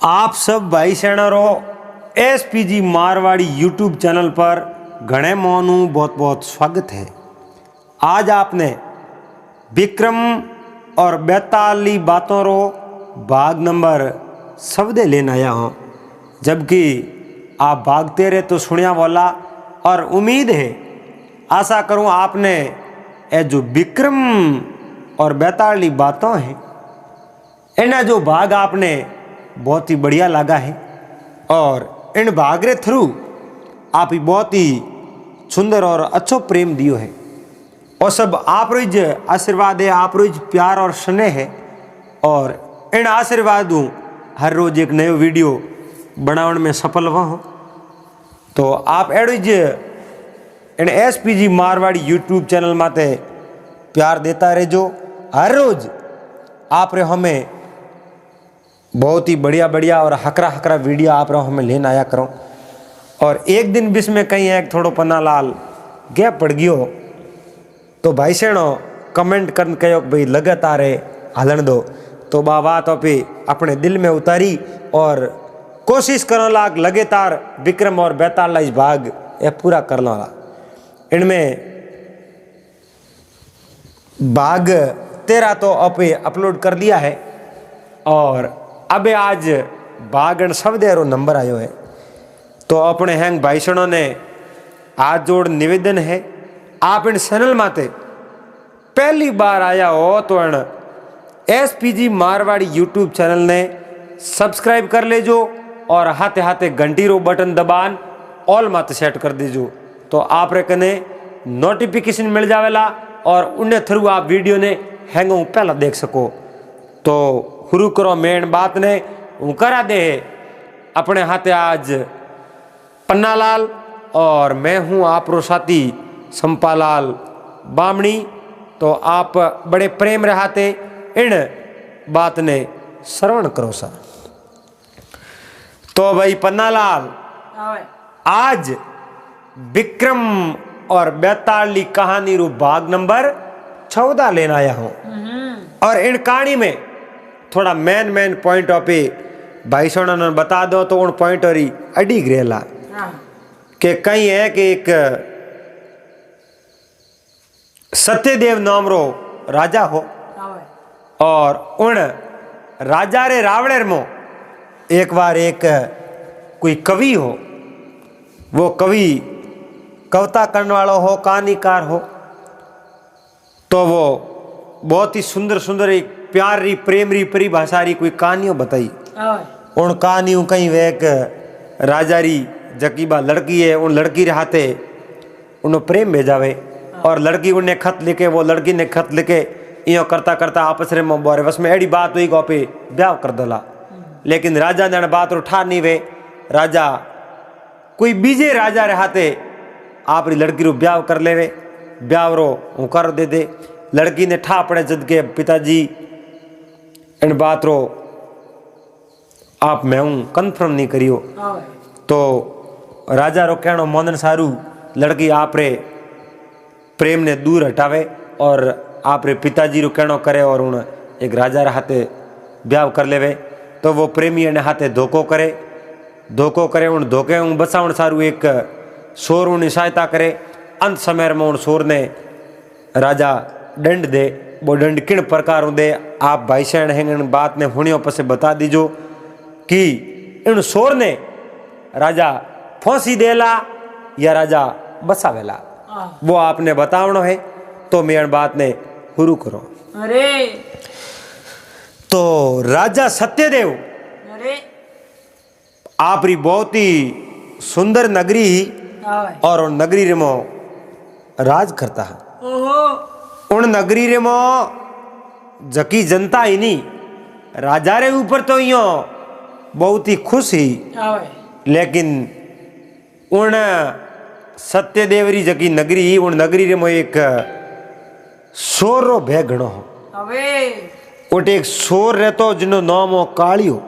आप सब भाई सेनारो एसपीजी मारवाड़ी यूट्यूब चैनल पर घणे मोनू बहुत बहुत स्वागत है। आज आपने विक्रम और 42 बातों रो भाग नंबर सवदे लेने आया हूँ, जबकि आप भागते रहे तो सुनिया वाला। और उम्मीद है, आशा करूँ आपने ये जो विक्रम और 42 बातों हैं इन्हें जो भाग आपने बहुत ही बढ़िया लगा है। और इन भाग रे थ्रू आप ही बहुत ही सुंदर और अच्छो प्रेम दियो है, और सब आप रोज आशीर्वाद है, आप रोज प्यार और स्नेह है। और इन आशीर्वाद हर रोज एक नयो वीडियो बनाने में सफल हुआ हो। तो आप एडोज इन एसपीजी मारवाड़ी यूट्यूब चैनल माते प्यार देता रहो। हर रोज आप रे हमें बहुत ही बढ़िया बढ़िया और हकरा हकरा वीडियो आप रो हमें लेना आया करो। और एक दिन बीच में कहीं एक थोड़ो पन्ना लाल गैप पड़ गयो तो भाई सेणो कमेंट कर कहो भाई लगातार हलन दो। तो बा बात पे अपने दिल में उतारी और कोशिश करने लाग लगातार विक्रम और 42 भाग ये पूरा करने वाला। इनमें भाग 13 तो अपे अपलोड कर दिया है, और अबे आज भागन सब देरो नंबर आयो है। तो अपने हैंग भाईसणों ने आज जोड़ निवेदन है, आप इन चैनल माते पहली बार आया हो तो इन एसपीजी मारवाड़ी यूट्यूब चैनल ने सब्सक्राइब कर लेजो और हाथे हाथे घंटी रो बटन दबान ऑल माते सेट कर दीजो। तो आप रे कने नोटिफिकेशन मिल जावेला और उन्हें थ्रू आप वीडियो ने हैंगो पहला देख सको। तो शुरू करो मेन बात ने करा दे अपने हाथे आज पन्नालाल, और मैं हूँ आप रो साथी संपालाल बामणी। तो आप बड़े प्रेम रहते इन बात ने श्रवण करो सा। तो भाई पन्नालाल आज विक्रम और 42 कहानी रू भाग नंबर 14 लेना आया हूँ। और इन कहानी में थोड़ा मेन पॉइंट पे भाई सोना ने बता दो तो उन पॉइंट और अड़ी ग्रेला के कहीं है कि एक सत्यदेव नाम रो राजा हो, और उन राजा रे रावणेर मो एक बार एक कोई कवि हो, वो कवि कविता करने वाला हो, कहानीकार हो। तो वो बहुत ही सुंदर सुंदर एक प्यार री प्रेम री परिभाषा री कोई कहानियों बताई। उन कहानियों कहीं वे एक राजा री जकीबा लड़की है, उन लड़की रे हाथे उन्हें प्रेम भेजावे, और लड़की उन्हें खत लिखे, वो लड़की ने खत लिखे, यो करता करता आपस रे मोबारे बस में एडी बात हुई पे ब्याह कर दला। लेकिन राजा ने बात उठा नहीं वे, राजा कोई बीजे राजा रे हाथे आप री लड़की रो ब्याह कर लेवे, ब्याह रो हूँ कर दे। लड़की ने ठा पड़े जद के पिताजी इन बात रो आप मैं हूँ कन्फर्म नहीं करियो। तो राजा रो कहनो मोदन सारू लड़की आप रे प्रेम ने दूर हटावे और आप रे पिताजी रो कहनो करे और उन एक राजा रे हाथे ब्याह कर लेवे। तो वो प्रेमी ने हाथे धोखो करे उन धोखे बचावन सारू एक शोर उन सहायता करे। अंत समय में उन शोर ने राजा दंड दे, वो दंड किन प्रकार दे आप भाई सैन हैं बात ने हुनियों पर से बता दीजो कि इन शोर ने राजा फांसी देला या राजा बसावेला, वो आपने बतावनो है। तो मेरी बात ने शुरू करो। अरे तो राजा सत्यदेव आप री बहुत ही सुंदर नगरी और नगरी रे मो राज करता है। उन नगरी रे मो जकी जनता ही नहीं राजा रे ऊपर तो यो बहुत ही खुश ही, लेकिन उन सत्यदेवरी जकी नगरी उन नगरी रे मो एक शोर रो भय घणो हो। उठे एक शोर रहतो जिनो नाम हो कालियो।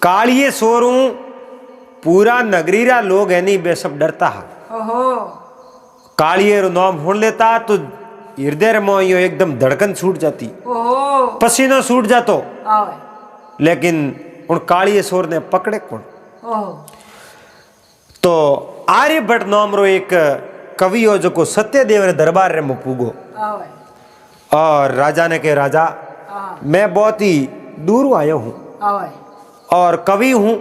कालिये शोरू पूरा नगरी रा लोग है नहीं बे सब डरता है। कालिये रो नाम हुन लेता तो हृदय में यो एकदम धड़कन छूट जाती, पसीना छूट जातो। लेकिन उन काली सोर ने पकड़े कौन। तो आर्यभट्ट नाम रो एक कवि हो जो को सत्यदेव रे दरबार रे में पूगो और राजा ने कहे राजा मैं बहुत ही दूर आयो हूं और कवि हूं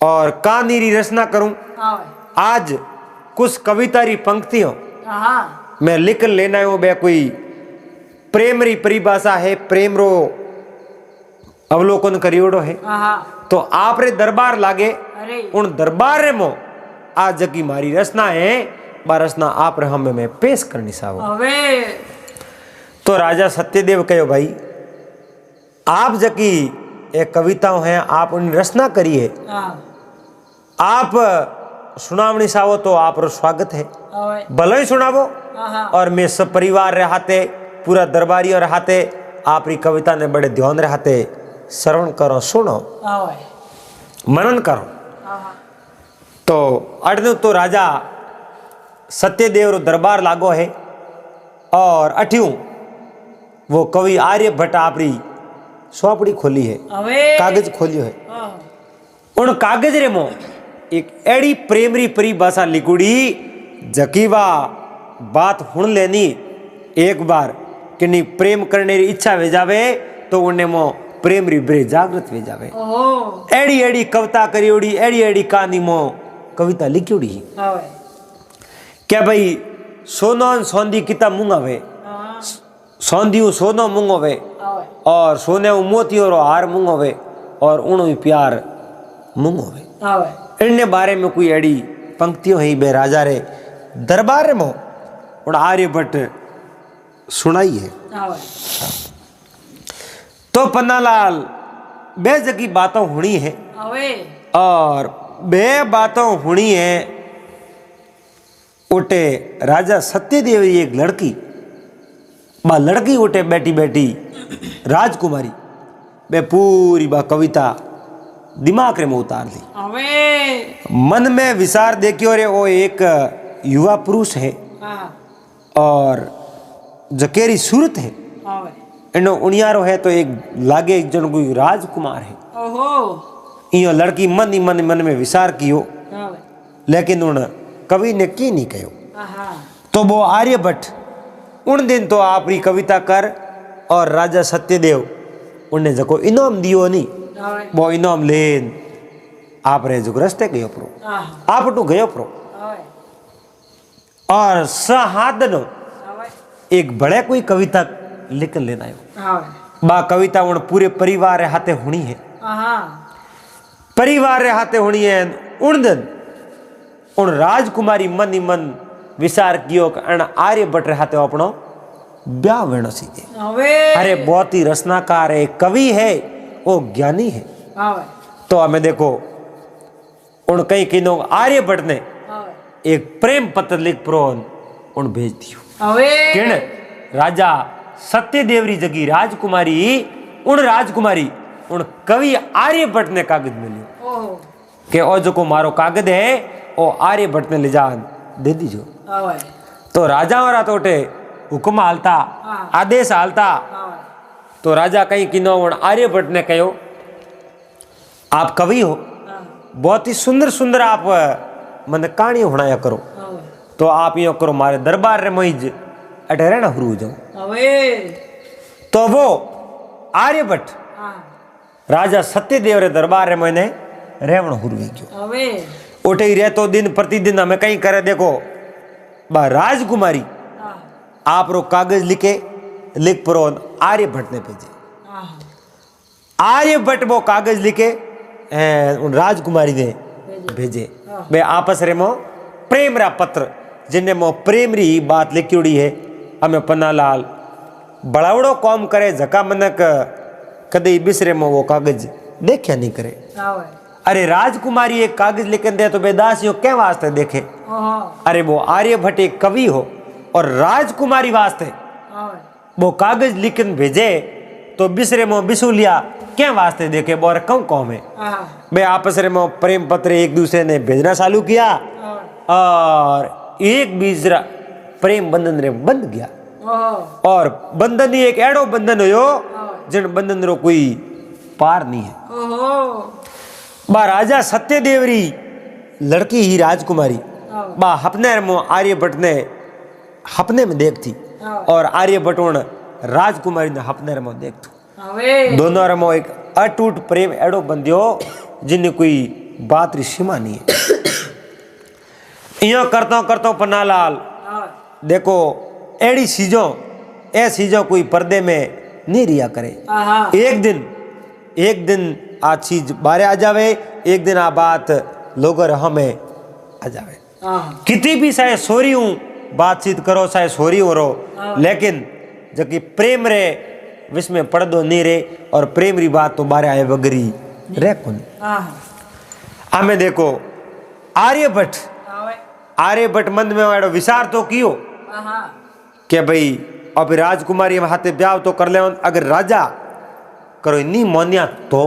और कहानी री रचना करूं। आज कुछ कविता री पंक्तियों मैं लिख लेना हूं। बे कोई प्रेम री परिभाषा है, प्रेम रो अवलोकन करियोड़ो है। तो आप रे दरबार लागे उन दरबार रे मो आज की मारी रचना है, बा रचना आप रे हमें मैं पेश करनी सावो। तो राजा सत्यदेव कहो भाई आप जकी एक कविताओं हैं आप उन रचना करिए, आप सुनावनी सावो तो आप रो स्वागत है, भले ही सुनावो और मैं सब परिवार रहते पूरा दरबारी और रहते आप री कविता ने बड़े ध्यान रहते श्रवण करो, सुनो, मनन करो। तो अड़नु तो राजा सत्यदेव रो दरबार लागो है और अठ्यूं वो कवि आर्यभट्ट आपरी सोपड़ी खोली है, कागज खोलियो है। उन कागज रे मो एक एड़ी प्रेम री परिभाषा लिखुड़ी जकीवा बात हुन लेनी एक बार कि नहीं प्रेम करने री इच्छा वे जावे तो उन्हें मो प्रेम री ब्रे जागृत वे जावे। एड़ी एड़ी कविता करियोड़ी, एड़ी एड़ी कहानी मो कविता लिखियोड़ी क्या भाई सोनो सोंदी किता मुंगावे, सोंदी सोनो मुंगोवे और सोने मोतियों रो हार मुंगोवे और उनो प्यार मुंगोवे। इनने बारे में कोई एड़ी पंक्तियों ही बे राजा रे दरबार में और आर्यभट्ट सुनाई है। तो पन्नालाल बे जगी बातों हुई है और बे बातों हुई है उठे राजा सत्यदेव एक लड़की बा लड़की उठे बैठी बैठी राजकुमारी बे पूरी बा कविता दिमाग रे में उतार ली। मन में विचार देखियो रे वो एक युवा पुरुष है और जकेरी सूरत है, इनो उनियारो है तो एक लागे एक जन कोई राजकुमार है। इयो लड़की मन ही मन में विचार कियो लेकिन उन कवि ने की नहीं कहो। तो वो आर्यभट्ट उन दिन तो आप री कविता कर और राजा सत्यदेव उन्हें जको इनाम दियो नहीं, वो इनाम लेन आप रे जो रस्ते गयो प्रो आप टू गयो प्रो और सहादनो एक बड़े कोई कविता लिख लेना है। बा कविता उन पूरे परिवार रे हाथे होनी है, परिवार रे हाथे होनी है। उन दिन उन राजकुमारी मन ही मन विचार कियो कि आर्यभट्ट रे हाथे अपनो ब्याह वेणो सीधे। अरे बहुत ही रचनाकार है, कवि है, वो ज्ञानी है। तो हमें देखो उन कई किनो आर्यभट्ट ने एक प्रेम पत्र लिख प्रोन उन भेज दियो किण राजा सत्यदेवरी जगी राजकुमारी उन कवि आर्यभट्ट ने कागज मिलियो के ओ जो को मारो कागज है ओ आर्यभट्ट ने ले जान दे दीजो। तो राजा और तोटे हुक्म हालता आदेश हालता तो राजा कहीं किनो आर्यभट्ट ने कहो आप कवि हो, बहुत ही सुंदर सुंदर आप मन कहानी होना करो, तो आप यो करो मारे दरबार रे मोइज अटे रहना हुरू जाओ। तो वो आर्यभट्ट राजा सत्यदेव रे दरबार रे मैंने रेवण हुरवी गयो। उठे ही रहतो दिन प्रतिदिन हमें कहीं करे देखो बा राजकुमारी आप रो कागज लिख परो आर्यभट्ट ने भेजे। आर्यभट्ट वो कागज लिखे उन राजकुमारी ने भेजे। वे आपस रे मो प्रेम रा पत्र जिन्हें मो प्रेम री बात लिखी है। हमें पन्नालाल बड़ावड़ो कौम करे झका मनक कदे बिसरे मो वो कागज देखा नहीं करे। अरे राजकुमारी एक कागज लिखन दे तो बेदासियों क्या वास्ते देखे। अरे वो आर्यभट्ट एक कवि हो और राजकुमारी वास्ते वो कागज लिखन भेजे तो बिसरे मो बिसुलिया क्या वास्ते देखे बोर कौन कौम है। बे आपस में प्रेम पत्र एक दूसरे ने भेजना चालू किया और एक बीजरा प्रेम बंधन रे बंध गया और बंधन ही एक एड़ो बंधन हो जिन बंधन रो कोई पार नहीं है। ओहो बा राजा सत्यदेव री लड़की ही राजकुमारी बा हपने मो आर्यभट्ट ने हपने में देखती और आर्यभट्ट उन राजकुमारी ने हपने रमो देखतो। दोनों रमो एक अटूट प्रेम एडो बंधियो जिन कोई बात री सीमा नहीं है। इयो करता करता पन्नालाल देखो एड़ी चीजों ए चीजों कोई पर्दे में नहीं रिया करे। एक दिन आ चीज बारे आ जावे, एक दिन आ बात लोगों हमें आ जावे। कितनी भी चाहे सोरी हूं बातचीत करो चाहे सोरी हो रो, लेकिन जबकि प्रेम रे विश्व में पर्दो नहीं रे और प्रेम री बात तो बारे आए बगरी रे कौन। हमें देखो आर्यभट्ट मन में एडो विचार तो कियो कि भाई अब राजकुमारी हाथे ब्याह तो कर ले, अगर राजा करो नहीं मोनिया तो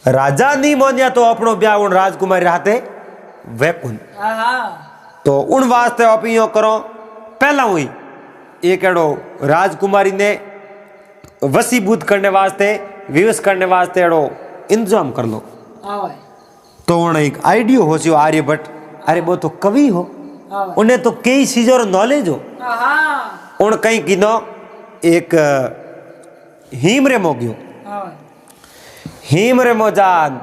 राजा नहीं मोनिया तो अपनो ब्याह उन राजकुमारी हाथे वैकुन तो उन वास्ते आप यो करो। पहला हुई एक एडो राजकुमारी ने वसीभूत करने वास्ते विवश करने वास्ते एडो इंतजाम कर लो। तो उन्हें एक आइडियो हो सी आर्यभट्ट, अरे वो तो कवि हो, उन्हें तो कई चीजों नॉलेज हो। उन कहीं किनो एक हीम रे मोगियो हीम रे मोजान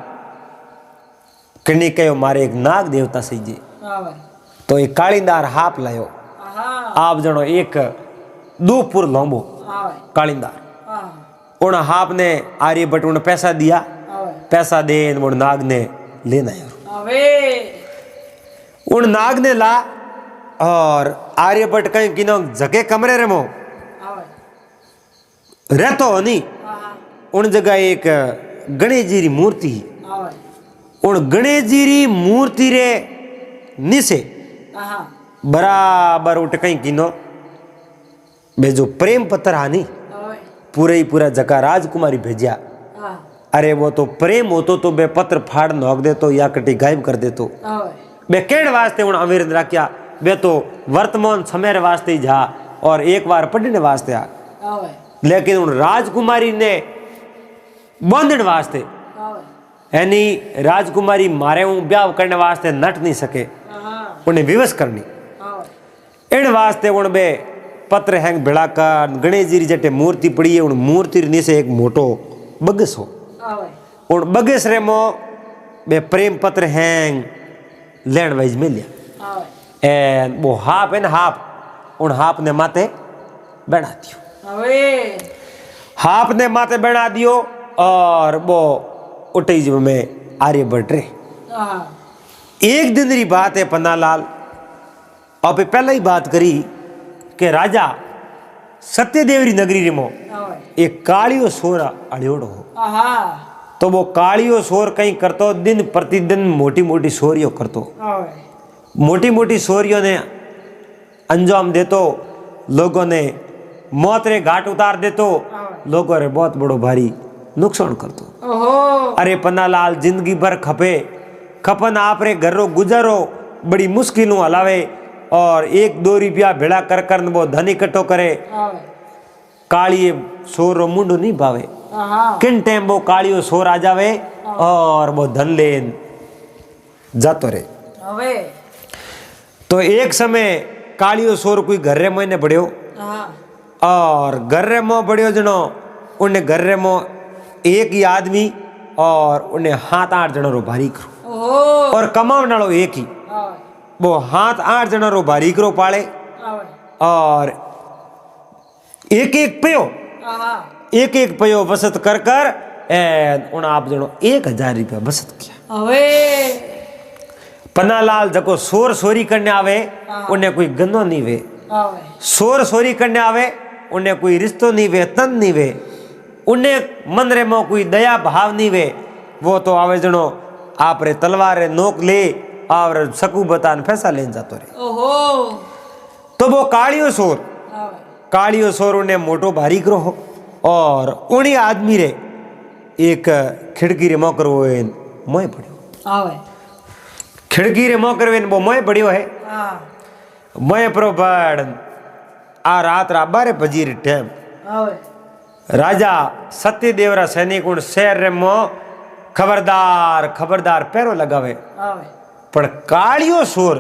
कहीं कहो मारे एक नाग देवता सही जे तो एक कालिंदार हाप लायो। आप जनो एक 2 पुर लंबो कालिंदार उन हाप ने आर्यभट्ट उन पैसा दिया, पैसा दे उन नाग ने लेना उन नाग ने ला और आर्यभट्ट कहीं किनो जगह कमरे रे मो रहतो नहीं। उन जगह एक गणेश जी री मूर्ति, उन गणेश जी री मूर्ति रे नीचे बराबर उठ कहीं किनो बे जो प्रेम पत्र हानी पूरे ही पूरा जगह राजकुमारी भेजिया। अरे वो तो प्रेम होतो तो बे पत्र फाड़ नोक दे तो या कटी गायब कर दे तो बे केड़ वास्ते उन अमीर ने रखिया बे तो वर्तमान समय वास्ते ही जा और एक बार पढ़ने वास्ते आ, लेकिन उन राजकुमारी ने बांधने वास्ते यानी राजकुमारी मारे हूं ब्याह करने वास्ते नट नहीं सके, उन्हें विवश करनी इन वास्ते उन बे पत्र हैंग भिड़ाकर गणेश जी जटे मूर्ति पड़ी है उन मूर्ति नीचे एक मोटो बगस हो उन बगस रे मो बे प्रेम पत्र हैंग लैंड वाइज मिल लिया एंड वो हाफ एंड हाफ उन हाफ ने माते बना दियो, हाफ ने माते बना दियो और वो उठे में आर्यभट्ट रे। एक दिन री बात है पन्नालाल, अब पहले ही बात करी कि राजा सत्यदेव री नगरी रे मो एक कालियो सोरा अड़ियोड़ो हो। तो वो कालियो सोर कहीं करतो दिन प्रतिदिन मोटी मोटी सोरियो करतो, मोटी मोटी सोरियों ने अंजाम देतो, लोगों ने मौत रे घाट उतार देतो, लोगों रे बहुत बड़ो भारी नुकसान करतो। अरे पन्नालाल जिंदगी भर खपन आप रे घर रो गुजारो बड़ी मुश्किलों हलावे और 1-2 रुपया भेड़ा कर वो धन इकट्ठो करे। काली सोर रो मुंडो नहीं भावे, किन टाइम वो कालियो सोर आ जावे और वो धन लेन जातो रे। तो एक समय कालियो सोर कोई घर रे महीने बढ़ियो और घर रे मो बढ़ियो जनो उन्हें घर रे मो एक ही आदमी और उन्हें 7-8 जनो रो भारी करो और कमाव नालो एक ही वो 7-8 जनो रो भारी करो पाले और एक एक पयो बचत कर उन आप जनो 1000 रुपया बचत किया। पन्नालाल जको सोर सोरी करने आवे उन्हें कोई गंदो नहीं वे, सोर सोरी करने आवे उन्हें कोई रिश्तो नहीं वे, तन नहीं वे, उन्हें मन रे मो कोई दया भाव नहीं वे। वो तो आवे जनो आप रे तलवार रे नोक ले और सकू बतान फैसा लेन जातो रे। तो वो कालियो सोर उन्हें मोटो भारी करो हो और उन्हीं आदमी रे एक खिड़की रे मोकर वो मोए पड़ियो, खिड़की रे मोकर वो मोए पड़ियो है। मोए पर बड़ आ रात 12 बजे रे टाइम राजा सत्यदेव रा सैनिक उन शहर रे मो खबरदार खबरदार पैरो लगावे पण कालियो सोर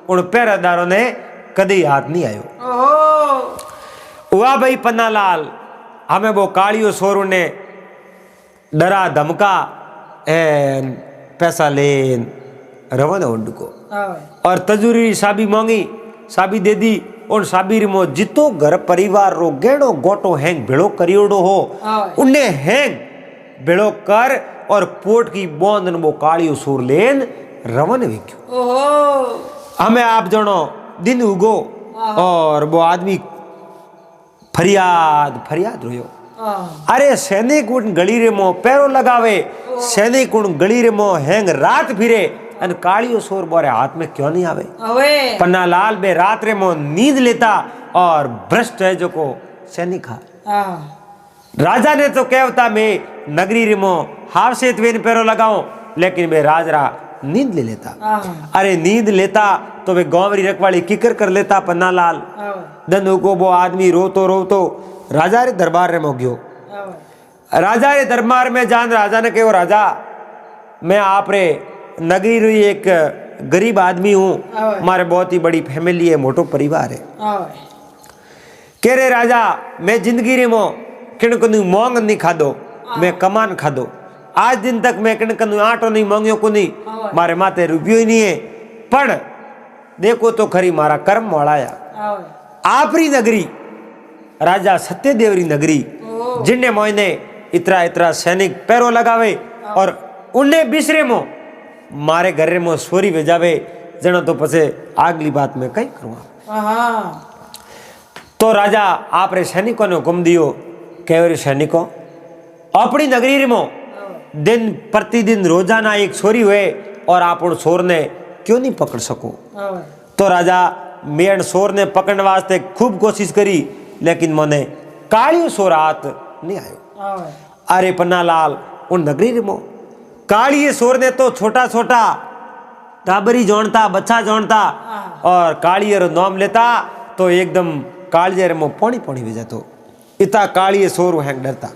उन पहरेदारों ने कदी हाथ नहीं आयो। हुआ भाई पन्नालाल हमें वो कालियो सोर ने डरा धमका एन पैसा लेन रवाना उंड को और तजूरी साबी मांगी साबी दे दी और साबीर मो जितो घर परिवार रो गेड़ो गोटो हैंग भेड़ो करियोड़ो हो उन्हें हैंग भेड़ो कर और पोट की बोंद वो कालियो सोर लेन रवन वेक्यो। हमें आप जनो दिन उगो और वो आदमी फरियाद फरियाद रोयो। अरे सैनिक उन गली रे मो पैरो लगावे सैनिक उन गली रे मो हैंग रात फिरे अन कालियो सोर बोरे हाथ में क्यों नहीं आवे। पन्नालाल बे रात रे मो नींद लेता और भ्रष्ट है जो को सैनिक राजा ने तो कहता मैं नगरी रे मो हाव से वेन पैरो लगाओ लेकिन बे राजरा नींद ले लेता। अरे नींद लेता तो वे गांवरी रखवाली किकर कर लेता। पन्नालाल दंदू को वो आदमी रोतो रोतो राजा रे दरबार रे मो गयो। राजा रे दरबार में जान राजा ने कहो राजा मैं आप रे नगरी री एक गरीब आदमी हूँ मारे बहुत ही बड़ी फैमिली है मोटो परिवार है। कह रहे राजा मैं जिंदगी रे मो किणकनु मोंग नहीं खादो मैं कमान खादो आज दिन तक मैं किणकनु आटो नहीं मांगियो को नहीं मारे माते रुपयो ही नहीं है पण देखो तो खरी मारा कर्म मोड़ाया आपरी नगरी राजा सत्यदेवरी नगरी जिन्ने मोइने इतरा इतरा सैनिक पैरो लगावे और उन्हें बिसरे मो मारे घर में सोरी भेजावे जनो तो पसे आगली बात में कई करूँगा। तो राजा आप रे सैनिकों ने हुक्म दियो कह सैनिकों अपनी नगरी में दिन प्रतिदिन रोजाना एक सोरी हुए और आप उन सोर ने क्यों नहीं पकड़ सको। तो राजा मेन सोर ने पकड़ने वास्ते खूब कोशिश करी लेकिन मोने कालियो सोर हाथ नहीं आयो। अरे पन्नालाल उन नगरी में कालिये सोर ने तो छोटा छोटा टाबरी जोड़ता बच्चा जोड़ता और कालिये रो नाम लेता तो एकदम कालिये रे मो पानी पानी भेजा तो इतना कालिये सोर हैंग डरता।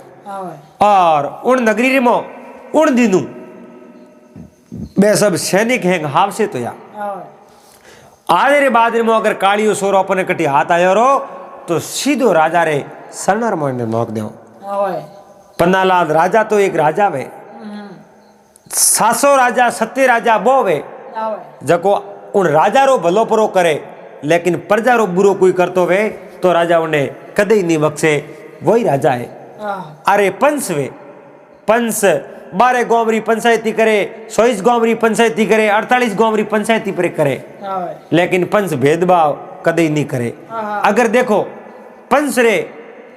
और उन नगरी रे मो उन दिनों बे सब सैनिक हैंग हाव से तो या आधे रे बाद में अगर कालियो सोर अपने कटी हाथ आयो रो तो सीधो राजा रे सरनर मोने नोक दो। पन्नालाल राजा तो एक राजा वे सासो राजा सत्य राजा वो वे जको उन राजा रो भलो परो करे लेकिन प्रजा रो बुरो कोई करतो वे तो राजा उन्हें कदे नहीं बख्शे वही राजा है। अरे पंच वे पंच 12 गांवरी पंचायती करे 100 गांवरी पंचायती करे 48 गांवरी पंचायती पर करे लेकिन पंच भेदभाव कदे नहीं करे। अगर देखो पंच रे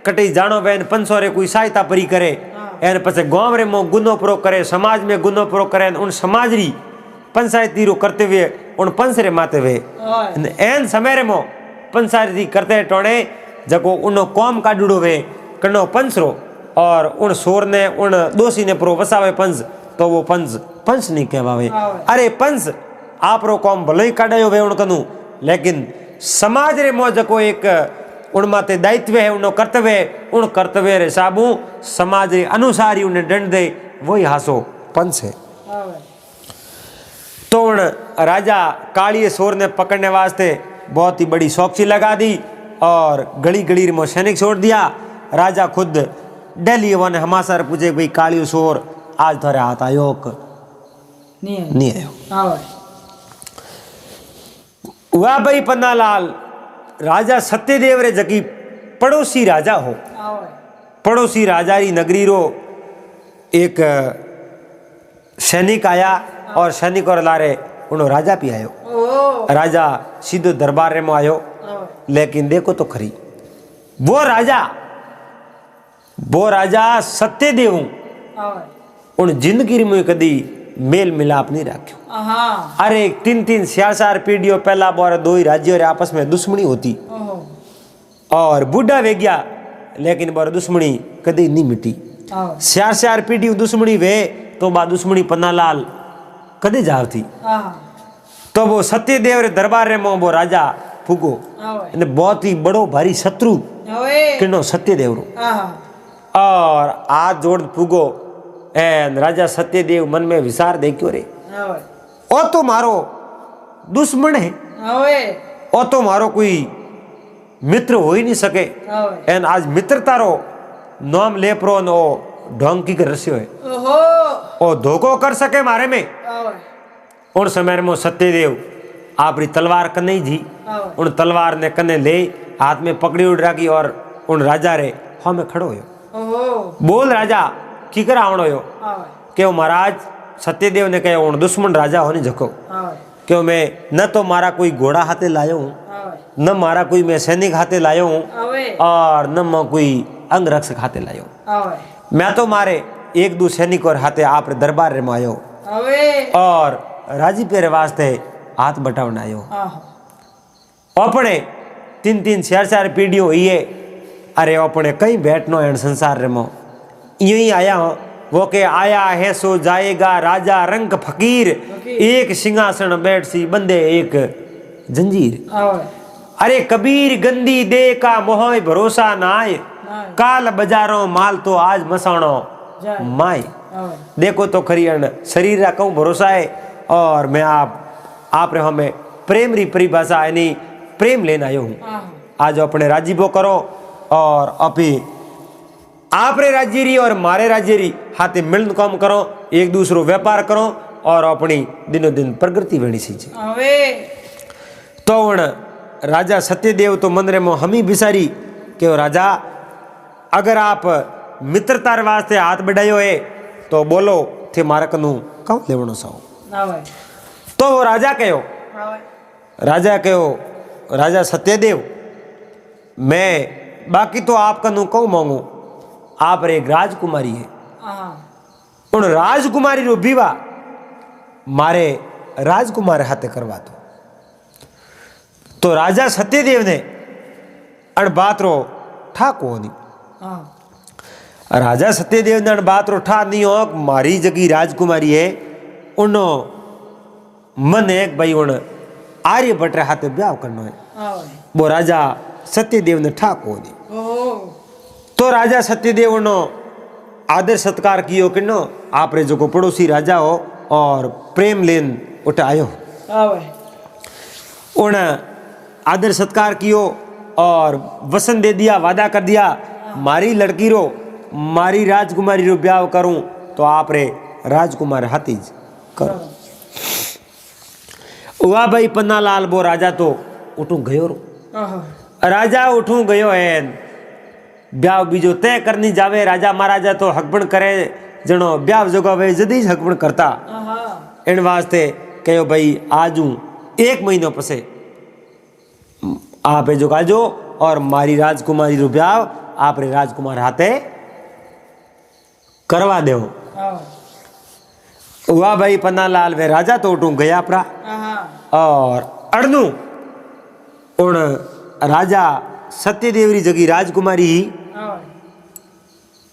कटे जानो बहन पंचो रे कोई सहायता परी करे एन पछे गांव रे मो गुनो प्रो करे समाज में गुनो प्रो करे उन समाज री पंचायती रो करते हुए उन पंच रे माते हुए एन समय रे मो पंचायती करते टोणे जको उनो कौम काडुड़ो वे कनो पंच रो और उन सोर ने उन दोषी ने प्रो वसावे पंच तो वो पंच पंच नहीं कहवावे। अरे पंच आप रो कौम भले ही काडायो वे उन कनु लेकिन समाज रे मो जको एक उन माते दायित्व है उन कर्तव्य रे साबू समाज रे अनुसार ही उन्हें दंड दे वही हासो पंच है। तो उन राजा कालिये सोर ने पकड़ने वास्ते बहुत ही बड़ी सौखी लगा दी और गली गली में सैनिक छोड़ दिया। राजा खुद डेली वन हमासर पूछे भाई कालियो सोर आज थारे हाथ आयो नहीं आयो। हुआ भाई पन्नालाल राजा सत्यदेव रे जकी पड़ोसी राजा हो पड़ोसी राजा री नगरी रो एक सैनिक आया और सैनिक और लारे उन्हों राजा भी आयो। राजा सीधो दरबार रे में आयो लेकिन देखो तो खरी वो राजा सत्यदेव उन जिंदगी में कदी मेल मिलाप नहीं रखो। अरे 3-3 4-4 पीढ़ियों पहला बार दो ही राज्यों रे आपस में दुश्मनी होती और बूढ़ा वे गया लेकिन बार दुश्मनी कदी नहीं मिटी। 4-4 पीढ़ी दुश्मनी वे तो बा दुश्मनी पन्नालाल कदी जाव थी। तो वो सत्यदेव रे दरबार रे में वो राजा फूको बहुत ही बड़ो भारी शत्रु किनो सत्यदेव रो और हाथ जोड़ पूगो एन राजा सत्यदेव मन में विचार देखो रे ओ तो मारो दुश्मन है ओ तो मारो कोई मित्र हो ही नहीं सके एन आज मित्रता रो नाम ले प्रो नो ढोंग की कर रस्यो है ओ धोखो कर सके मारे में उन समय में सत्यदेव आपरी तलवार कने जी उन तलवार ने कने ले हाथ में पकड़ी उड़ रखी और उन राजा रे हमें खड़ो हो बोल राजा की कर आवणो हो क्यों महाराज सत्यदेव ने कहे उन दुश्मन राजा होने झको क्यों मैं न तो मारा कोई घोड़ा हाथे लायो हूँ न मारा कोई मैं सैनिक हाथे लायो हूँ और न मैं कोई अंग रक्षक हाथे लायो मैं तो मारे एक दो सैनिक और हाथे आप दरबार रे मायो और राजी पेरे वास्ते हाथ बटावन आयो अपने 3-3 4-4 पीढ़ियों हुई है अरे अपने कई बैठनो है संसार रे मो यूं ही आया हूँ वो के आया है सो जाएगा राजा रंग फकीर एक सिंहासन बैठ सी बंदे एक जंजीर अरे कबीर गंदी दे का मोह भरोसा नाय काल बाजारों माल तो आज मसाणो माय देखो तो खरीन शरीर का कहूँ भरोसा है और मैं आप रे हमें प्रेम री परिभाषा यानी प्रेम लेना आयो हूँ आज अपने राजीबो करो और अभी आप रे राज्य री और मारे राज्य री हाथे मिलन काम करो एक दूसरो व्यापार करो और अपनी दिनों दिन प्रगति वेणी सी तो उन राजा सत्यदेव तो मन रे मो हमी बिसारी के राजा अगर आप मित्रता वास्ते हाथ बढ़ायो है तो बोलो थे मारा कनु कौन लेवणो साओ तो वो राजा कहो राजा सत्यदेव मैं बाकी तो आप कनु कौ मांगू आप रे एक राजकुमारी है उन राजकुमारी रो विवाह मारे राजकुमार हाथे करवा दो तो राजा सत्यदेव ने अण बात रो ठाको नहीं राजा सत्यदेव ने अण बात रो ठा नहीं हो मारी जगी राजकुमारी है उनो मन एक भाई उन आर्यभट्ट रे हाथे ब्याह करनो है वो राजा सत्यदेव ने ठाको नहीं तो राजा सत्यदेव नो आदर सत्कार कियो कि नो आप रे जो को पड़ोसी राजा हो और प्रेम लेन उठायो उन आदर सत्कार कियो और वसन दे दिया वादा कर दिया मारी लड़की रो मारी राजकुमारी रो ब्याह करूं तो आप रे राजकुमार हाथीज करो हुआ भाई पन्नालाल वो राजा तो उठू गयो रो राजा उठू गयो है ब्याह बीजो तय करनी जावे राजा महाराजा तो हकबण करे जनो ब्याह जगावे जदी हकबण करता इन वास्ते कहो भाई आज हूँ 1 महीनो पसे आप जो काजो और मारी राजकुमारी रो ब्याह आप रे राजकुमार हाथे करवा दो हुआ भाई पन्नालाल वे राजा तो उठू गया परा और अड़नू उन राजा सत्यदेवरी जगी राजकुमारी ही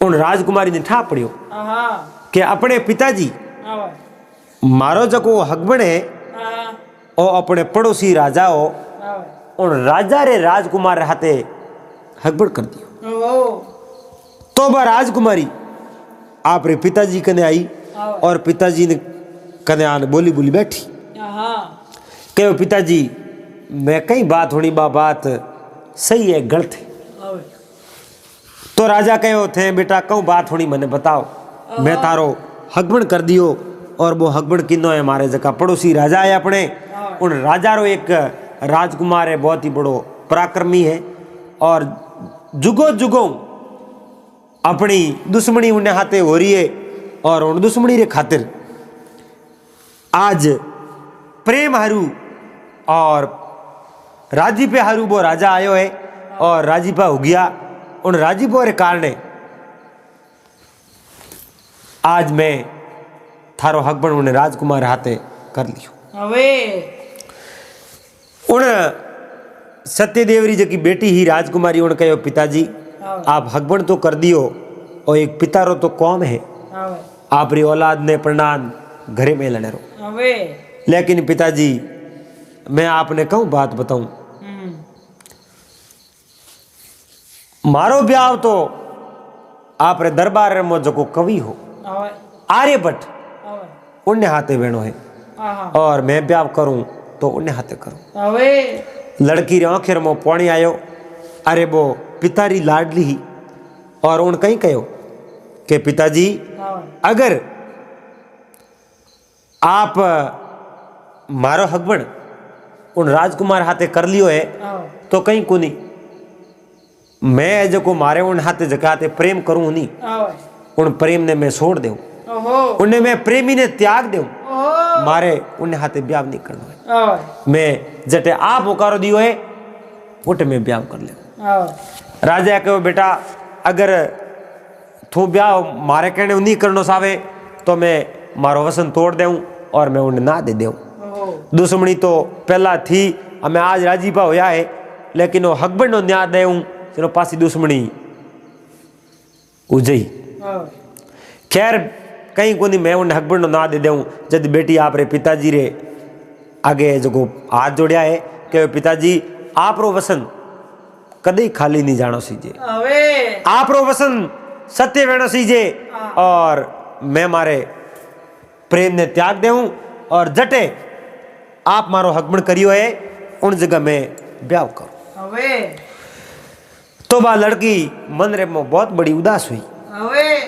उन राजकुमारी ने ठा पड़ियो कि अपने पिताजी मारो जको हकबण है ओ अपने पड़ोसी राजा हो उन राजा रे राजकुमार हाथे हकबण कर दियो तो वह राजकुमारी आप रे पिताजी कने आई और पिताजी ने कने आन बोली बोली बैठी कहो पिताजी मैं कई बात होनी बात सही है गलत है तो राजा कहो थे बेटा कहूँ बात होनी मैंने बताओ मैं तारो हकबण कर दियो और वो हकबण किनो है हमारे जगह पड़ोसी राजा है अपने उन राजा रो एक राजकुमार है बहुत ही बड़ो पराक्रमी है और जुगो जुगो अपनी दुश्मनी उन्हें हाथे हो रही है और उन दुश्मनी रे खातिर आज प्रेम हरू और राजीपे हरू वो राजा आयो है और राजीपा हो गया उन राजीपो रे कारण आज मैं थारो हकबण उन्हें राजकुमार हाथे कर लियो उन सत्यदेवरी जी की बेटी ही राजकुमारी उन कहो पिताजी आप हकबण तो कर दियो और एक पिता रो तो कौम है आप री औलाद ने प्रणान घरे में लड़े रो लेकिन पिताजी मैं आपने कहूँ बात बताऊं मारो ब्याह तो आप रे दरबार में जो कवि हो आर्यभट्ट उन्हें हाथे वेणो है और मैं ब्याह करूं तो उन्हें हाथे करूं। लड़की रे आंखेर में पानी आयो। अरे वो पितारी लाडली ही और उन कहीं कहो कि पिताजी अगर आप मारो हकबण उन राजकुमार हाथे कर लियो है तो कहीं को नहीं मैं जो को मारे उन हाथे जकाते प्रेम करूं नहीं उन प्रेम ने मैं छोड़ दूं उन्हें मैं प्रेमी ने त्याग दूं मारे उन्हें हाथे ब्याह नहीं करना है मैं जटे आप होकारो दियो है उठे मैं ब्याह कर ले। राजा कहो बेटा अगर तू ब्याह मारे कहने नहीं करनो सावे तो मैं मारो वसन तोड़ दूं और मैं उन्हें ना दे दूं। दुश्मनी तो पहला थी हमें आज राजीपा होया है लेकिन वो हकबड़ नो न्याय देऊं चलो पासी दुश्मनी उजई खैर कहीं को नहीं मैं उन्हें हकबड़ नो ना दे दूं। जब बेटी आप रे पिताजी रे आगे जो हाथ जोड़िया है कि पिताजी आप रो वसन कदे खाली नहीं जानो सीजे आप रो वसन सत्य वेणो सीजे और मैं मारे प्रेम ने त्याग देऊं और जटे आप मारो हकबड़ करियो है उन जगह में ब्याह करो। तो बा लड़की मन रे में बहुत बड़ी उदास हुई।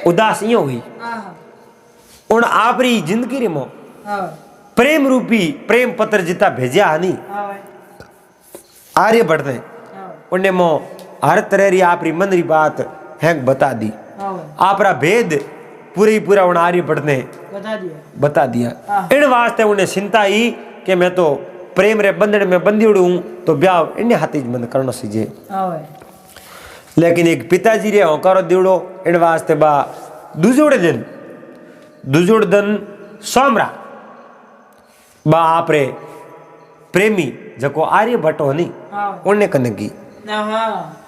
उदास यो हुई उन आपरी जिंदगी रे में प्रेम रूपी प्रेम पत्र जिता भेजा हनी आर्यभट्ट ने उन्हें मो हर तरह री आपरी मन री बात हैंग बता दी। आपरा भेद पूरी पूरा उन आर्यभट्ट ने बता दिया। इन वास्ते उन्हें चिंता ही कि मैं तो प्रेम रे बंधन में बंधी हूं तो ब्याह इन हाथी बंद करना सीजे। लेकिन एक पिताजी रे होकारो दिवड़ो इन वास्ते बा दुजोड़े दिन सोमरा बा आप रे प्रेमी जको आर्यभट्ट हो नी उन्हें कने की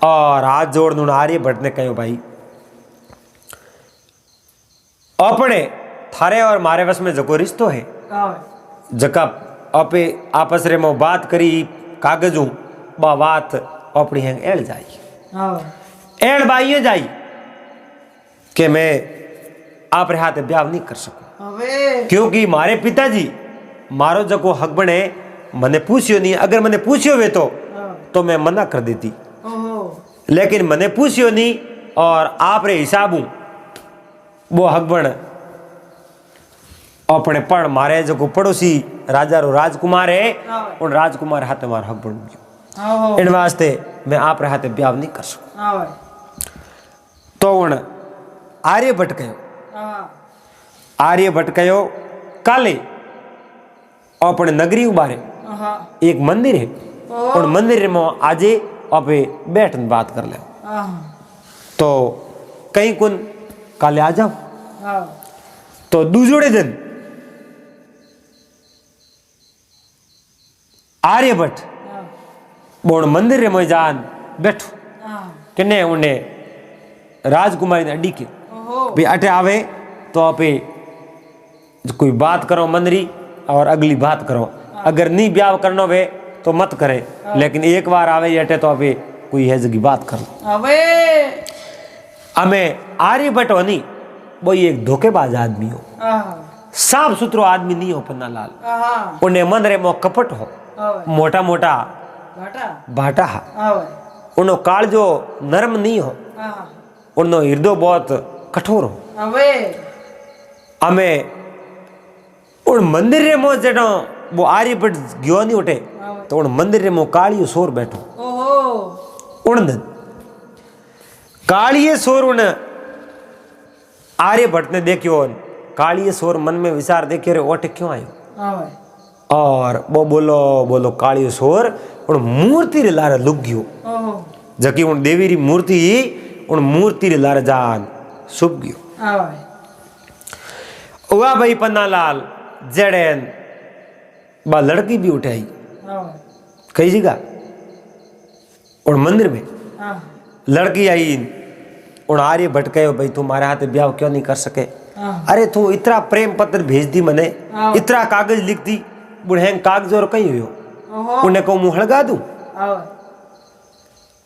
और हाथ जोड़ दूं आर्यभट्ट ने कहो भाई अपने थारे और मारे वश में जको रिश्तो है जका आपे आपस रे में बात करी कागजू बा बात अपनी हैंग एड़ जाई एड़ बाइयो जाई कि मैं आप रे हाथ ब्याह नहीं कर सकूं क्योंकि मारे पिताजी मारो जको हक बने मने पूछियो नहीं। अगर मने पूछियो वे तो मैं मना कर देती लेकिन मने पूछियो नहीं और आप रे हिसाबू वो हक बन अपने पण मारे जो पड़ोसी राजा रो राजकुमार है उन राजकुमार हाथ मार हक बन गयो इन वास्ते मैं आप रे हाथे ब्याह नहीं कर सकूं। तो उन आर्यभट्ट कहो काले अपने नगरी उबारे एक मंदिर है उन मंदिर में आजे आपे बैठन बात कर ले तो कहीं कुन काले आ जाओ। तो दूसरे दिन आर्यभट्ट बोन मंदिर रे में जान बैठो किने उन्हें राजकुमारी ने अड्डी के भी अटे आवे तो आपे कोई बात करो मंदरी और अगली बात करो अगर नहीं ब्याह करना वे तो मत करे लेकिन एक बार आवे अटे तो आपे कोई है जगी बात कर लो। हमें आर्यभट्ट हो नहीं वो एक धोखेबाज आदमी हो साफ सुथरो आदमी नहीं हो पन्ना लाल उन्हें मन रे मो कपट हो मोटा मोटा बाटा उनो काल जो नरम नहीं हो उनो हृदय बहुत कठोर हो। हमें उन मंदिर रे मो जड़ो वो आर्यभट्ट गयो नहीं उठे तो उन मंदिर रे मो कालियो सोर बैठो उन दिन कालिये सोर उन आर्यभट्ट ने देखियो कालिये सोर मन में विचार देखियो रे ओटे क्यों आयो और वो बोलो कालियो सोर उन मूर्ति रे लारे लुक गयो जकी उन देवी री मूर्ति उन मूर्ति रे लारे जान सुब गयो। हुआ भाई पन्नालाल जड़ेन बा लड़की भी उठाई कई जगह उन मंदिर में लड़की आई उन आर्यभट्ट कहो भाई तुम्हारे हाथ ब्याह क्यों नहीं कर सके। अरे तू इतना प्रेम पत्र भेज दी मने इतना कागज लिख दी बुढ़े कागज और कहीं हुयो उन्हें को मुंह हड़गा दूं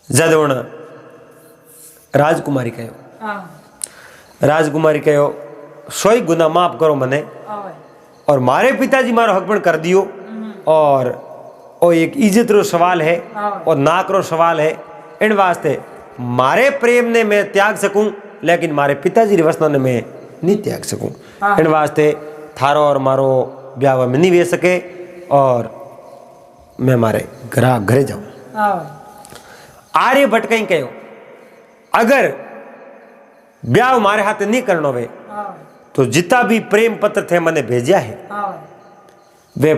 जद उन राजकुमारी कहो राजकुमारी कहो 100 गुना माफ करो मने और मारे पिताजी मारो हक पण कर दियो और ओ एक इज्जत रो सवाल है और नाक रो सवाल है इन वास्ते मारे प्रेम ने मैं त्याग सकूं लेकिन मारे पिताजी रे वचन ने मैं नहीं त्याग सकूं इन वास्ते थारो और मारो ब्याह में नहीं वे सके और मैं मारे घरे जाऊं। आर्यभट्ट कहीं कहो अगर ब्याह मारे हाथ नहीं करना वे तो जितना भी प्रेम पत्र थे मैंने भेजा है वे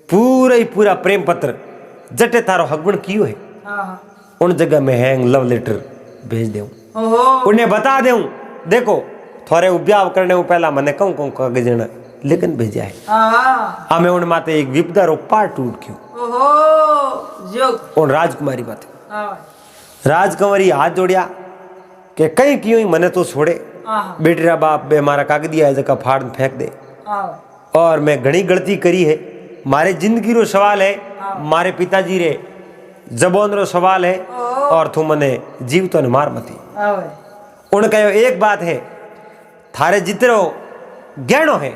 पूरा ही पूरा प्रेम पत्र जटे थारो हकबण कियो है उन जगह में हैंग लव लेटर भेज देऊं उन्हें बता देऊं देखो थोड़े ब्याह करने को पहला मैंने कहूं कागज लेकिन भेजा है हमें उन माते एक विपदा रो पार टूट गयो उन राजकुमारी बात राजकुमारी हाथ जोड़िया के कहीं क्यों ही मने तो छोड़े बेटेरा बाप बे मारा कागदिया है जका फाड़ फेंक दे और मैं घणी गलती करी है मारे जिंदगी रो सवाल है मारे पिताजी रे जबान रो सवाल है और तू मने जीव तो ने मार मती उन कहो एक बात है थारे जितरो गहनो है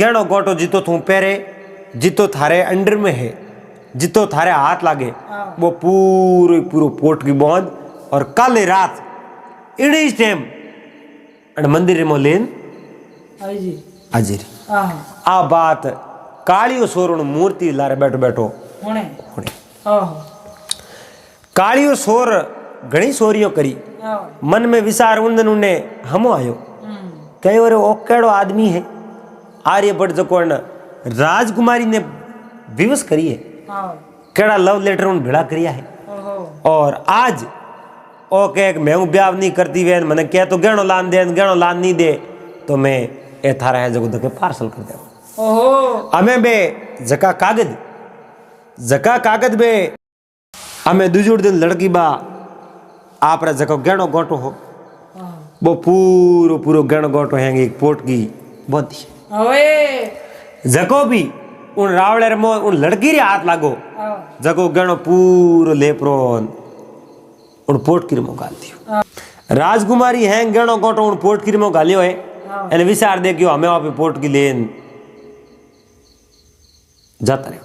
गहनो गोटो जितो तू पहरे जितो थारे अंडर में है जितो थारे हाथ लागे वो पूरो पूरो पोट की बौंद और कल रात इड़ी टाइम मंदिर में लेन हाजिर आ बात कालियो सोर मूर्ति लारे बैठो बैठो कालियो सोर घणी सोरियों करी मन में विचार उन उन्ने हमो आयो कहो रे ओ केड़ो आदमी है आर्यभट्ट जो राजकुमारी ने विवश करी है केड़ा लव लेटर उन भिड़ा करिया है और आज ओ के मैं ब्याह नहीं करती वे मैंने कह तो गहनो लान नहीं दे तो मैं ए थारा है जगह के पार्सल कर दे हमें बे जका कागज बे हमें दूजोड़ दिन लड़की बा आप जको गहनो गोटो हो वो पूरो पूरो गहनो गोटो है एक पोट की बोधी जको भी उन रावड़े मो उन लड़की रे हाथ लागो जको गहनो पूरो लेपरो उन पोट की गाल दियो राजकुमारी है गहनो गोटो उन पोट की गालियो है एने विचार दे कि हमें वहां पे पोट की लेन जाता रहे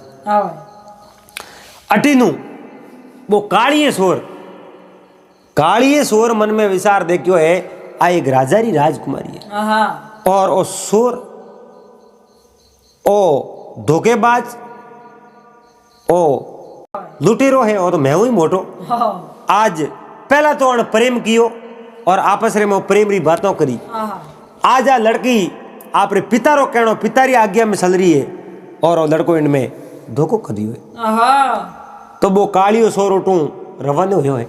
अटीनु वो कालिये सोर मन में विचार देखियो है आ एक राजारी राजकुमारी है और ओ सोर ओ धोखेबाज ओ लुटेरो है और तो मैं ही मोटो आज पहला तो उन प्रेम कियो और आपस में प्रेम री बातों करी आज आ लड़की आपरे पिता रो कहनो पितारी आज्ञा में चल रही है और वो लड़को इनमें धोखो कर दियो है तो वो कालियो सोर उठू रवानो हुयो है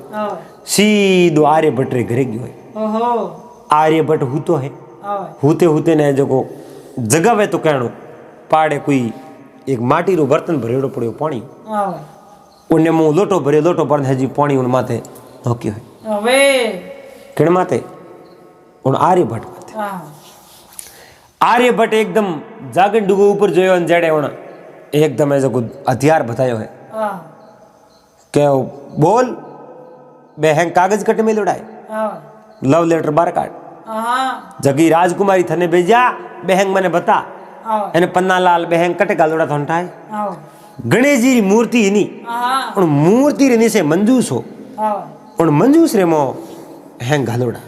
सीधो आर्यभट्ट रे घरे गयो है आर्यभट्ट हूतो है हूते ने जो जगह वे तो कहनो पाड़े कोई एक माटी रो बर्तन भरेड़ो पड़ो पानी उन्हें मुंह लोटो भरे लोटो पर हजी पानी उन माथे होक्यो है किण माथे उन आर्यभट्ट माथे आर्यभट्ट एकदम जागन डुगो ऊपर जोयो जड़े उन एकदम ऐसा कुछ हथियार बतायो है क्या बोल बेहंग कागज कट में लुड़ाए लव लेटर बार काट जगी राजकुमारी थने भेजा बेहंग मने बता एने पन्ना लाल बेहंग कटे गालोड़ा थोंटाए गणेश जी री मूर्ति इनी उन मूर्ति रे नीचे मंजूस हो उन मंजूस रे मो हैंग गालोड़ा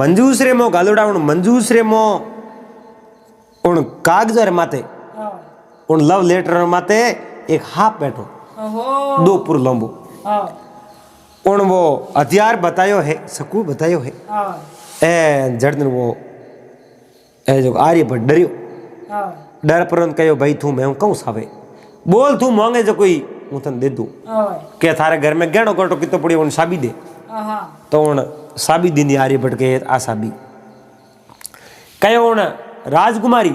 मंजूस रे मो गालोड़ा उन मंजूस रे मो उन कागज रे माते उन लव लेटर माते एक हाफ बैठो 2 पुर लंबो उन वो हथियार बतायो है सकू बतायो है ए जड़न वो ए जो आर्यभट्ट डरियो डर पर कहो भाई तू मैं कहूँ सावे बोल तू मांगे जो कोई हूँ तन दे दूँ क्या थारे घर में गहनो गोटो कितो पड़ी उन साबी दे तो उन साबी दी आर्यभट्ट के आ साबी कहो उन राजकुमारी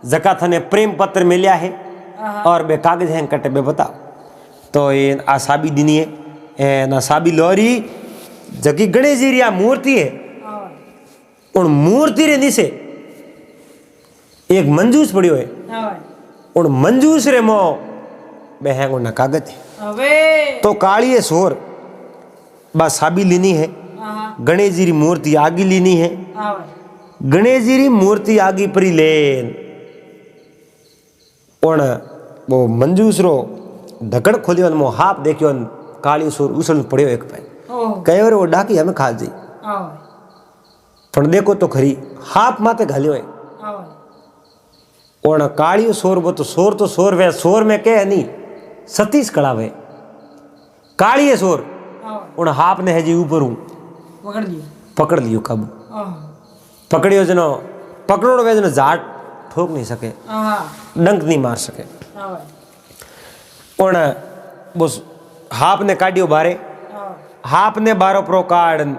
जका थने प्रेम पत्र मिलिया है और बे कागज हैं कटे बे बताओ तो ये आ साबी दिनी है ना साबी लोरी जकी गणेश जी री मूर्ति है उन मूर्ति रे नीचे एक मंजूस पड़ियो है उन मंजूस रे मो बेहंग उन कागज है तो कालिये सोर बा साबी लिनी है गणेश जी री मूर्ति आगी लीनी है। गणेश जी री मूर्ति आगी परी लेन पण वो मंजूसरो ढकड़ खोलियो मो हाफ देखियो काली सोर उछल पड़ियो एक पे कयो रे वो डाकी हमें खा जी पण देखो तो खरी हाफ माथे घालियो है ओण कालियो सोर वो तो सोर वे सोर में के नहीं सतीश कड़ावे कालिये सोर उन हाफ ने है जी ऊपर हूँ पकड़ लियो काबू पकड़ियो जनो पकड़ो वे जनो झाट ठोक नहीं सके डंक नहीं मार सके उन बस हाफ ने काटियो बारे हाफ ने बारो प्रो कार्ड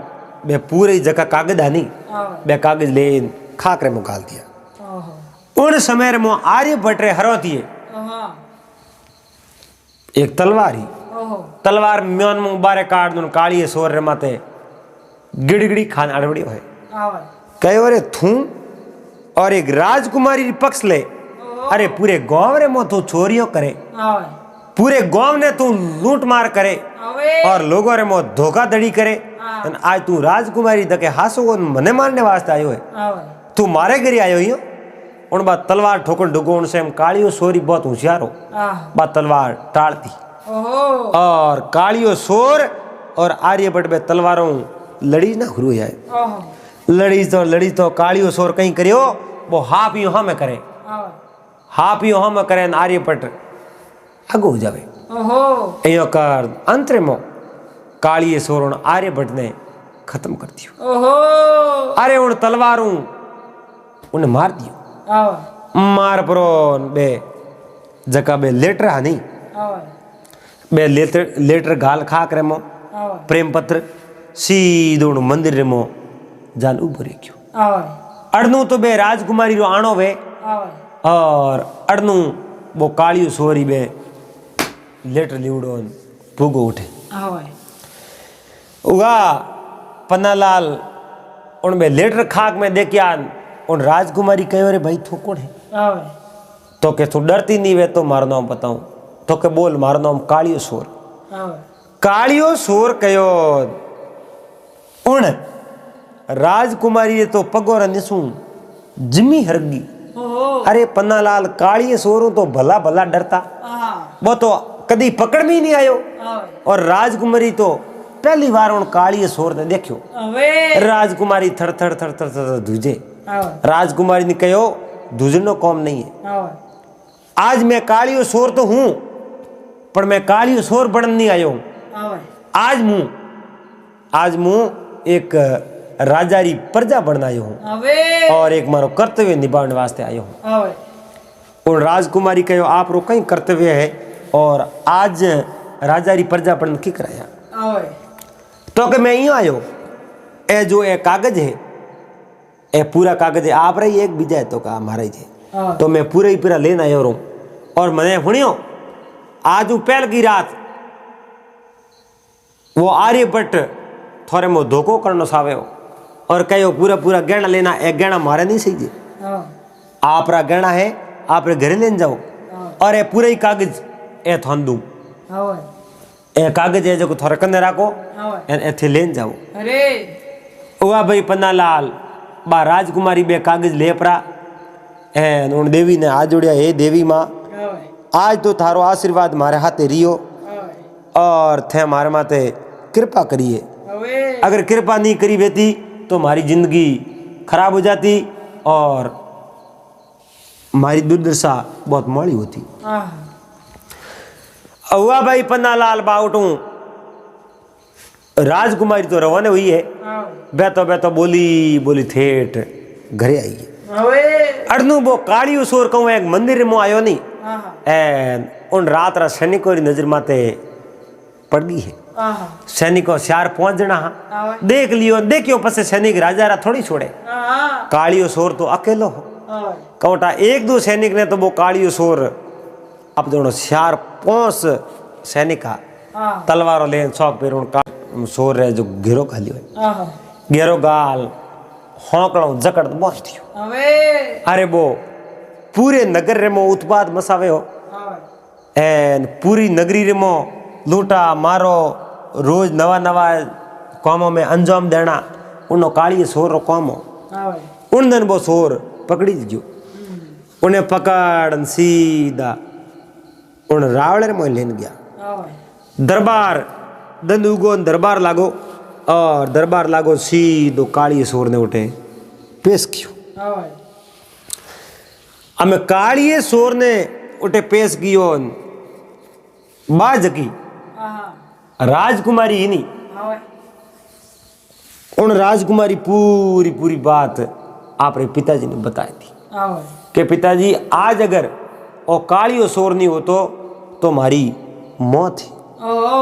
बे पूरी जगह कागज आनी बे कागज ले खाकरे में गाल दिया। उन समय मो आर्य बटरे हरो थिए एक तलवार ही तलवार म्योन में बारे काट दूं काली सोर रे माते गिड़गिड़ी खान अड़बड़ियो है कयो रे थू और एक राजकुमारी पक्ष ले अरे पूरे गांव रे मो तू चोरियों करे पूरे गांव ने तू लूट मार करे और लोगों रे मो धोखाधड़ी करे आज तू राजकुमारी तके हासो मने मारने वास्ते आयो है तू मारे घरे आयो ही उन बात तलवार ठोकर डुगो उनसे हम कालियो सोरी बहुत होशियार हो बात तलवार टालती और कालियो सोर और आर्यभट्ट बे तलवारों लड़ी ना हुरु जाए लड़ी तो कालियो सोर कहीं करियो वो हाफ यो हम करे हाफ यो हम करे आर्यभट्ट आगो हो जावे एयो कर अंतरे मो कालिये सोर आर्यभट्ट ने खत्म कर दियो अरे उन तलवारों उन्हें मार दियो मार परो बे जका बे लेटर हानी बे लेटर गाल खाक रे मो प्रेम पत्र सीधो मंदिर रे मो जान उभो रेख्यो अड़नू तो बे राजकुमारी रो आणो वे और अड़नू वो कालियो सोरी बे लेटर लिवड़ो भूगो उठे उगा पन्नालाल उन बे लेटर खाक में देखिया उन राजकुमारी कहो रे भाई तू कौन है तो के तू डरती नहीं वे तो मारो नाम बताऊं तो के बोल मारो नाम कालियो सोर कयो उन राजकुमारी तो पगोर निसू जिमी हरगी अरे पन्नालाल कालिये सोर तो भला भला डरता वो तो कदी पकड़ में ही नहीं आयो और राजकुमारी तो पहली बार उन कालिये सोर ने देखियो राजकुमारी थर थर थर थर थर दूजे राजकुमारी ने कहो दूजनो कौम नहीं है आज मैं कालियो सोर तो हूं पर मैं कालियो सोर बनने नहीं आयो हूं आज मु एक राजा री प्रजा बनना आयो हूं और एक मारो कर्तव्य निभाने वास्ते आयो हूं और राजकुमारी कहो आप रो कहीं कर्तव्य है और आज राजा री प्रजा बन की कराया तो कि मैं यूं आयो ए जो ए कागज है ए पूरा कागज है आप रही एक बीजा है तो का हमारा ही है तो मैं पूरा ही पूरा लेना आयो रू और मैंने सुनियो आज पहल की रात वो आर्यभट्ट थोड़े मो धोखो करनो सावे हो और कहो पूरा पूरा गहना लेना एक गहना मारे नहीं सही जी आप रा गहना है आप रे घरे लेन जाओ और ए पूरा ही कागज ए थान दूं ए कागज है जो थोड़े कन्ने राखो एथे लेन जाओ अरे ओआ भाई पन्नालाल बा राजकुमारी बे कागज ले परा एन उन देवी ने आज जोड़िया हे देवी माँ आज तो थारो आशीर्वाद मारे हाथे रियो और थे मारे माथे कृपा करिए अगर कृपा नहीं करी बेती तो हमारी जिंदगी खराब हो जाती और हमारी दुर्दशा बहुत माड़ी होती। हुआ भाई पन्नालाल बाउटू राजकुमारी तो रवाना हुई है बेतो बोली ठेठ घरे आई है अड़नू वो कालियो सोर कहूँ एक मंदिर में आयो नहीं उन रात रा सैनिकों की नजर माते पड़ गई है सैनिकों श्यार पहुंच जना देख लियो देखियो पसे सैनिक राजा रा थोड़ी छोड़े कालियो सोर तो अकेलो हो कौटा एक दो सैनिक ने तो वो कालियो सोर अब दोनों श्यार 5 सैनिक तलवारों ले शौक पे उनका सोर रहे जो घेरो खाली हुए घेरो गाल होंकड़ो जकड़ बहुत थियो अरे वो पूरे नगर रे मो उत्पाद मसावे हो एन पूरी नगरी रे मो लूटा मारो रोज नवा नवा कामों में अंजाम देना उन्हों काली सोर रो काम हो। उन दिन वो सोर पकड़ी जो उन्हें पकड़ सीधा उन रावण में लेन गया दरबार दंदुगो दरबार लागो और दरबार लागो सीधो काली सोर ने उठे पेश कियो। हमें काली सोर ने उठे पेश कियो बाज की राजकुमारी ही नहीं उन राजकुमारी पूरी पूरी बात आपरे पिताजी ने बताई थी कि पिताजी आज अगर वो काली सोर नहीं हो तो मारी मौत थी,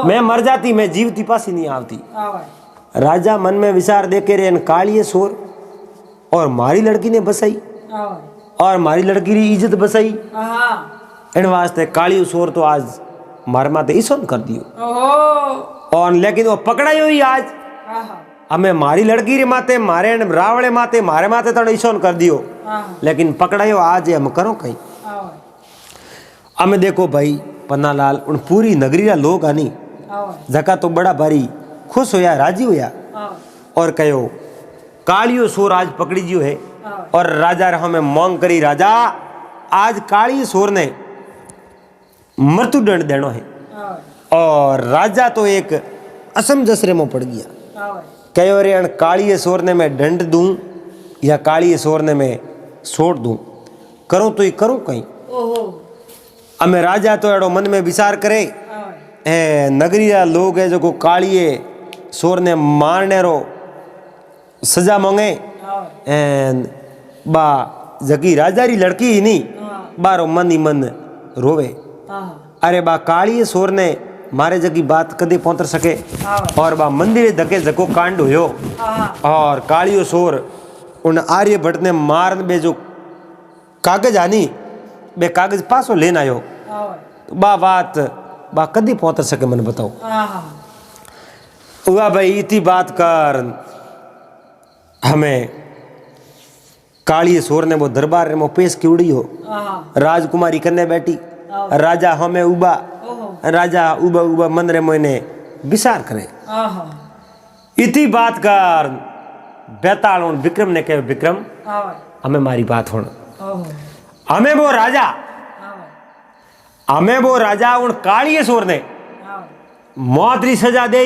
मैं मर जाती, मैं जीवती पासी नहीं आवती। राजा मन में विचार दे के रे काली सोर और मारी लड़की ने बसाई और मारी लड़की की इज्जत बसाई इन वास्ते काली सोर तो आज मारे माते ईसोन कर दियो और लेकिन वो पकड़ाई हुई आज हमें मारी लड़की रे माते मारे रावणे माते मारे माते तो ईसोन कर दियो लेकिन पकड़ायो आज हम करो कहीं। हमें देखो भाई पन्नालाल उन पूरी नगरी रा लोग आनी जका तो बड़ा भारी खुश होया राजी होया और कहो कालियो सोर आज पकड़ी जियो है और राजा रे हमें मांग करी राजा आज काली सोर ने मृत्यु दंड देनो है और राजा तो एक असमंजस में पड़ गया कहो रे काली सोर ने मैं दंड दूं या काली सोर ने मैं छोड़ दूं करूं तो ही करूं कहीं। हमें राजा तो एडो मन में विचार करे नगरी लोग है जो को काली सोर ने मारने रो सजा मांगे बा जगी राजा री लड़की ही नहीं बारो मन ही मन रोवे अरे बा काली सोर ने मारे जगी बात कदे पहुंच सके और बा मंदिर धके जको कांड होयो और कालियो सोर उन आर्यभट्ट ने मार बे जो कागज आनी बे कागज पासो लेन आयो बा बात बा कदी पहुंच सके मन बताओ हुआ भाई इतनी बात कर हमें काली सोर ने वो दरबार में पेश की उड़ी हो राजकुमारी कन्ने बैठी राजा हमें उबा राजा उबा उबा मन रे मोने विचार करे इतनी बात कर बेताल विक्रम ने कहे विक्रम हमें मारी बात होना हमें वो राजा उन काली सोर ने मौत री सजा दे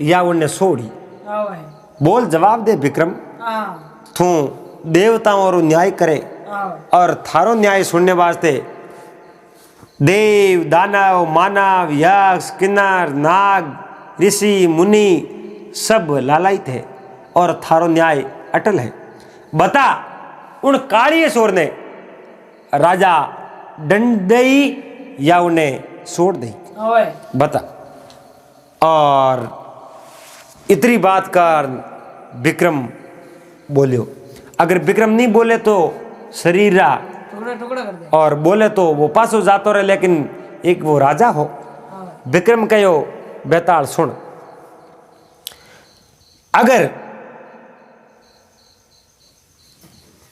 या उन्हें छोड़ी बोल जवाब दे विक्रम तू देवताओं और न्याय करे और थारो न्याय सुनने वास्ते देव दानव मानव यक्ष किन्नर नाग ऋषि मुनि सब लालायित है और थारो न्याय अटल है। बता उन काली सोर ने राजा दंड दई या उन्हें छोड़ दई बता। और इतनी बात कर विक्रम बोलियो अगर विक्रम नहीं बोले तो शरीर टुकड़ा कर दे और बोले तो वो पासो जातो रहे लेकिन एक वो राजा हो। विक्रम कहो बेताल सुन अगर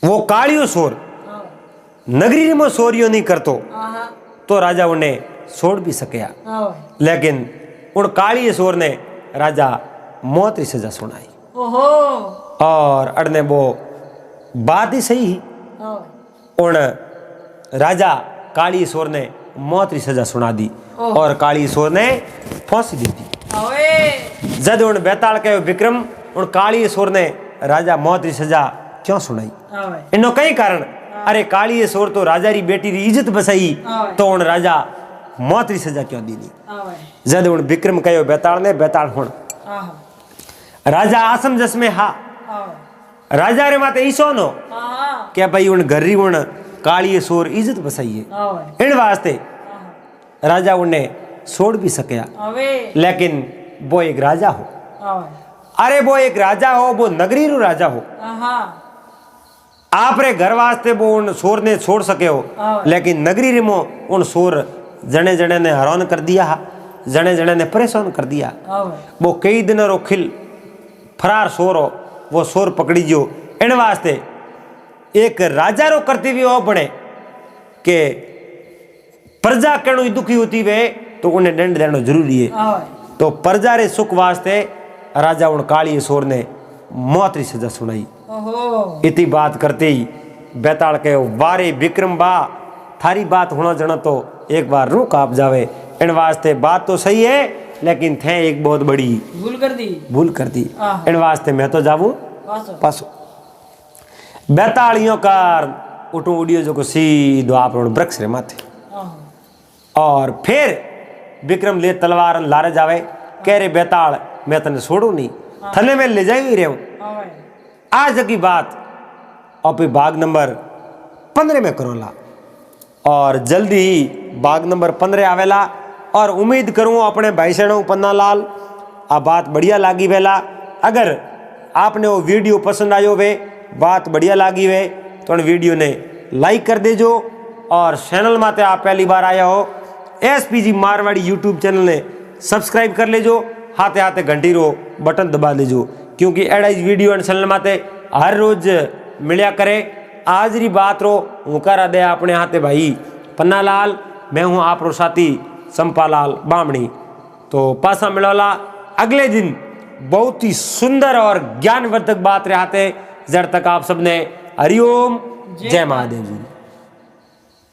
वो कालियो सोर नगरी में सोरियो नहीं करतो तो राजा उन्हें छोड़ भी सके लेकिन उन काली सोर ने राजा मौत की सजा सुनाई और अड़ने वो बात ही सही उन राजा काली सोर ने मौत की सजा सुना दी और काली सोर ने फांसी दी थी। जद उन बेताल के विक्रम उन काली सोर ने राजा मौत की सजा क्यों सुनाई इनो कई कारण अरे काली सोर तो राजा री बेटी री इज्जत बसाई तो उन राजा मौत की सजा क्यों दी जद उन विक्रम कहो बेताल ने बेताल हुण राजा असमंजस में हा राजा रे माते ईसो नो क्या भाई उन घर री उन काली सोर इज्जत बसाई है इन वास्ते राजा उन्हें छोड़ भी सके लेकिन वो एक राजा हो अरे वो एक राजा हो वो नगरी रू राजा हो आप रे घर वास्ते वो उन सोर ने छोड़ सके हो लेकिन नगरी रे मो उन सोर जने जने ने हैरान कर दिया जने जने ने परेशान कर दिया वो कई दिन रो खिल फरार सोर हो वो सोर पकड़ी जो इन वास्ते एक राजा रो कर्तव्य हो पड़े के प्रजा कणु दुखी होती वे तो उन्हें दंड देना जरूरी है तो प्रजा रे सुख वास्ते राजा उन काली सोर ने मौत री सजा सुनाई। इतनी बात करते ही बेताल के वारे विक्रम बा थारी बात होना जना तो एक बार रूह कांप जावे। इन वास्ते बात तो सही है लेकिन थे एक बहुत बड़ी भूल कर दी। इन वास्ते मैं तो जाऊं पासो बेतालियों का उठू उड़ियो जो को सीधो आप वृक्ष रे माथे और फिर विक्रम ले तलवार लारे जावे कह रे बेताल मैं तने छोड़ू नहीं थने में ले जा ही रहा हूं। आज की बात और भाग नंबर 15 में करोला और जल्दी ही भाग नंबर 15 आवेला और उम्मीद करूँ अपने भाई सैणों पन्ना लाल आ बात बढ़िया लागी वेला। अगर आपने वो वीडियो पसंद आयो वे बात बढ़िया लागी वे तो वीडियो ने लाइक कर देजो और चैनल माते आप पहली बार आया हो SPG मारवाड़ी यूट्यूब चैनल ने सब्सक्राइब कर लेजो। हाथे हाथे घंटी रो बटन दबा देजो क्योंकि एड़ा इस वीडियो एंड चैनल माते हर रोज मिलिया करे। आज री बात रो हूँ करा दे अपने हाथे भाई पन्ना लाल मैं हूँ आप रो साथी संपालाल बामणी। तो पासा मिलोला अगले दिन बहुत ही सुंदर और ज्ञानवर्धक बात रहते जड़ तक आप सबने हरिओम जय महादेव जी।